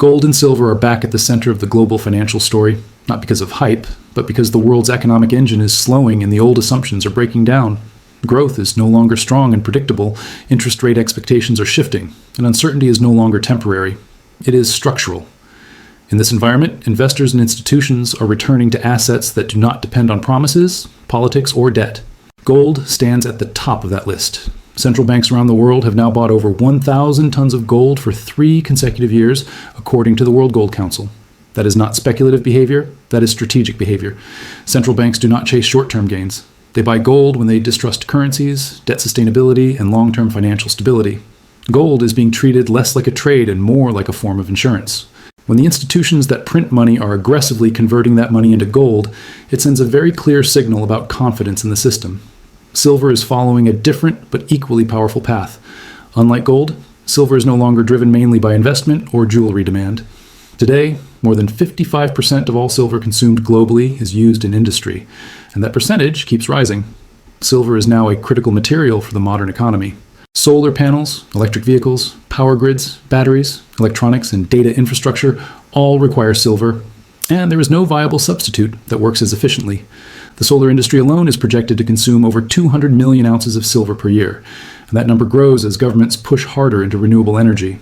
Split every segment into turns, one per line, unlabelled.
Gold and silver are back at the center of the global financial story, not because of hype, but because the world's economic engine is slowing and the old assumptions are breaking down. Growth is no longer strong and predictable, interest rate expectations are shifting, and uncertainty is no longer temporary. It is structural. In this environment, investors and institutions are returning to assets that do not depend on promises, politics, or debt. Gold stands at the top of that list. Central banks around the world have now bought over 1,000 tons of gold for 3 consecutive years, according to the World Gold Council. That is not speculative behavior, that is strategic behavior. Central banks do not chase short-term gains. They buy gold when they distrust currencies, debt sustainability, and long-term financial stability. Gold is being treated less like a trade and more like a form of insurance. When the institutions that print money are aggressively converting that money into gold, it sends a very clear signal about confidence in the system. Silver is following a different but equally powerful path. Unlike gold, silver is no longer driven mainly by investment or jewelry demand. Today, more than 55% of all silver consumed globally is used in industry, and that percentage keeps rising. Silver is now a critical material for the modern economy. Solar panels, electric vehicles, power grids, batteries, electronics, and data infrastructure all require silver, and there is no viable substitute that works as efficiently. The solar industry alone is projected to consume over 200 million ounces of silver per year, and that number grows as governments push harder into renewable energy.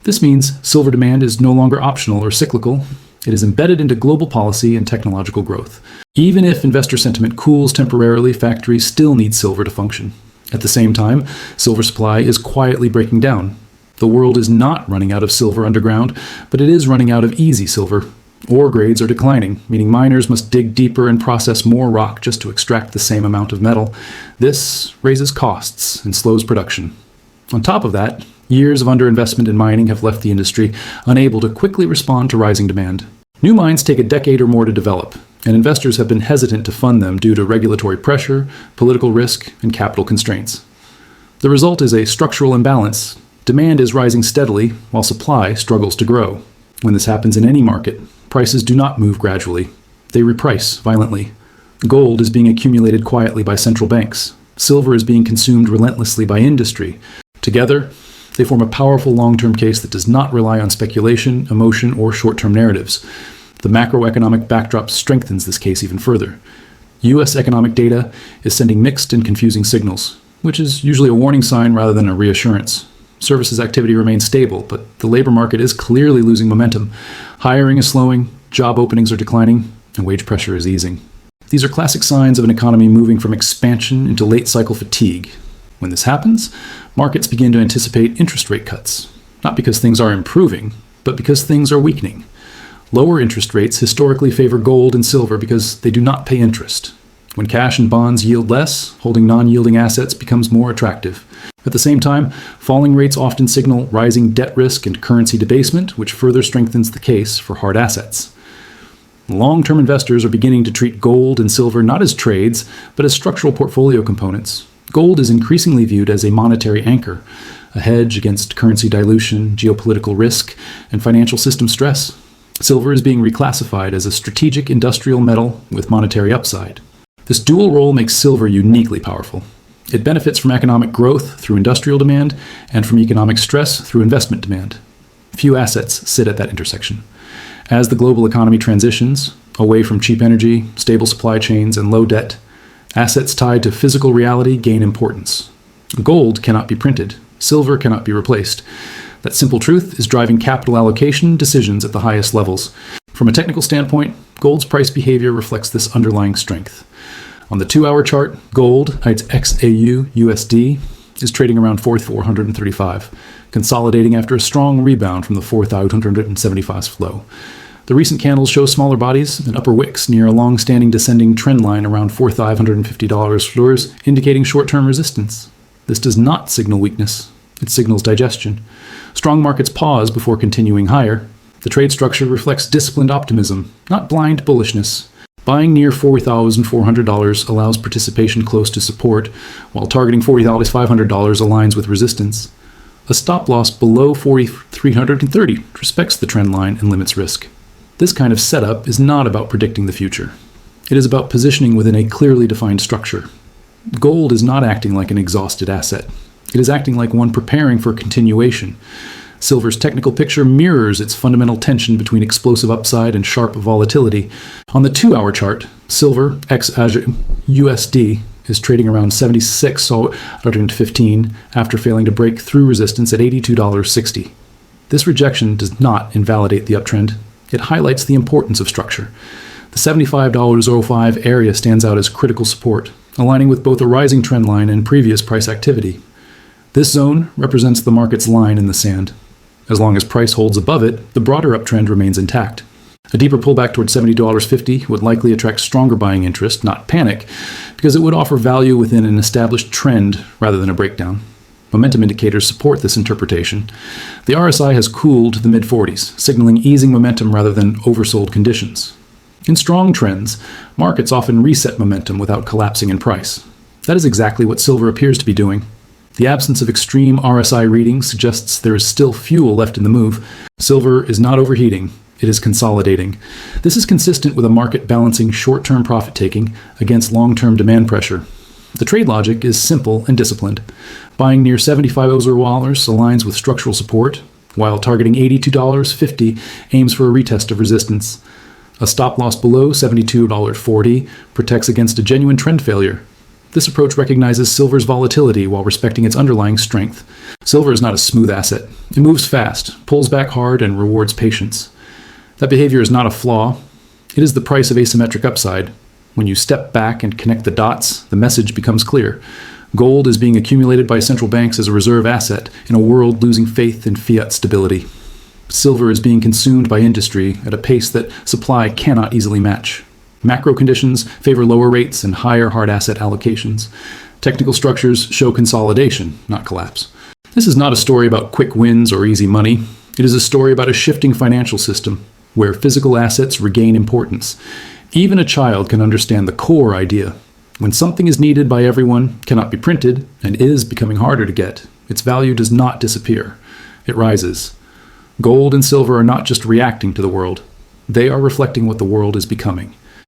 This means silver demand is no longer optional or cyclical. It is embedded into global policy and technological growth. Even if investor sentiment cools temporarily, factories still need silver to function. At the same time, silver supply is quietly breaking down. The world is not running out of silver underground, but it is running out of easy silver. Ore grades are declining, meaning miners must dig deeper and process more rock just to extract the same amount of metal. This raises costs and slows production. On top of that, years of underinvestment in mining have left the industry unable to quickly respond to rising demand. New mines take a decade or more to develop, and investors have been hesitant to fund them due to regulatory pressure, political risk, and capital constraints. The result is a structural imbalance. Demand is rising steadily, while supply struggles to grow. When this happens in any market, prices do not move gradually. They reprice violently. Gold is being accumulated quietly by central banks. Silver is being consumed relentlessly by industry. Together, they form a powerful long-term case that does not rely on speculation, emotion, or short-term narratives. The macroeconomic backdrop strengthens this case even further. U.S. economic data is sending mixed and confusing signals, which is usually a warning sign rather than a reassurance. Services activity remains stable, but the labor market is clearly losing momentum. Hiring is slowing, job openings are declining, and wage pressure is easing. These are classic signs of an economy moving from expansion into late-cycle fatigue. When this happens, markets begin to anticipate interest rate cuts, not because things are improving, but because things are weakening. Lower interest rates historically favor gold and silver because they do not pay interest. When cash and bonds yield less, holding non-yielding assets becomes more attractive. At the same time, falling rates often signal rising debt risk and currency debasement, which further strengthens the case for hard assets. Long-term investors are beginning to treat gold and silver not as trades, but as structural portfolio components. Gold is increasingly viewed as a monetary anchor, a hedge against currency dilution, geopolitical risk, and financial system stress. Silver is being reclassified as a strategic industrial metal with monetary upside. This dual role makes silver uniquely powerful. It benefits from economic growth through industrial demand and from economic stress through investment demand. Few assets sit at that intersection. As the global economy transitions away from cheap energy, stable supply chains, and low debt, assets tied to physical reality gain importance. Gold cannot be printed. Silver cannot be replaced. That simple truth is driving capital allocation decisions at the highest levels. From a technical standpoint, gold's price behavior reflects this underlying strength. On the 2-hour chart, gold, its XAUUSD, is trading around 4,435, consolidating after a strong rebound from the 4,875 low. The recent candles show smaller bodies and upper wicks near a long-standing descending trend line around $4,550 floors, indicating short-term resistance. This does not signal weakness. It signals digestion. Strong markets pause before continuing higher. The trade structure reflects disciplined optimism, not blind bullishness. Buying near $4,400 allows participation close to support, while targeting $40,500 aligns with resistance. A stop loss below $4,330 respects the trend line and limits risk. This kind of setup is not about predicting the future. It is about positioning within a clearly defined structure. Gold is not acting like an exhausted asset. It is acting like one preparing for continuation. Silver's technical picture mirrors its fundamental tension between explosive upside and sharp volatility. On the 2-hour chart, silver XAUUSD is trading around 76.15 after failing to break through resistance at $82.60. This rejection does not invalidate the uptrend. It highlights the importance of structure. The $75.05 area stands out as critical support, aligning with both a rising trend line and previous price activity. This zone represents the market's line in the sand. As long as price holds above it, the broader uptrend remains intact. A deeper pullback toward $70.50 would likely attract stronger buying interest, not panic, because it would offer value within an established trend rather than a breakdown. Momentum indicators support this interpretation. The RSI has cooled to the mid-40s, signaling easing momentum rather than oversold conditions. In strong trends, markets often reset momentum without collapsing in price. That is exactly what silver appears to be doing. The absence of extreme RSI readings suggests there is still fuel left in the move. Silver is not overheating. It is consolidating. This is consistent with a market balancing short-term profit-taking against long-term demand pressure. The trade logic is simple and disciplined. Buying near $75 aligns with structural support, while targeting $82.50 aims for a retest of resistance. A stop loss below $72.40 protects against a genuine trend failure. This approach recognizes silver's volatility while respecting its underlying strength. Silver is not a smooth asset. It moves fast, pulls back hard, and rewards patience. That behavior is not a flaw. It is the price of asymmetric upside. When you step back and connect the dots, the message becomes clear. Gold is being accumulated by central banks as a reserve asset in a world losing faith in fiat stability. Silver is being consumed by industry at a pace that supply cannot easily match. Macro conditions favor lower rates and higher hard asset allocations. Technical structures show consolidation, not collapse. This is not a story about quick wins or easy money. It is a story about a shifting financial system where physical assets regain importance. Even a child can understand the core idea. When something is needed by everyone, cannot be printed, and is becoming harder to get, its value does not disappear. It rises. Gold and silver are not just reacting to the world. They are reflecting what the world is becoming.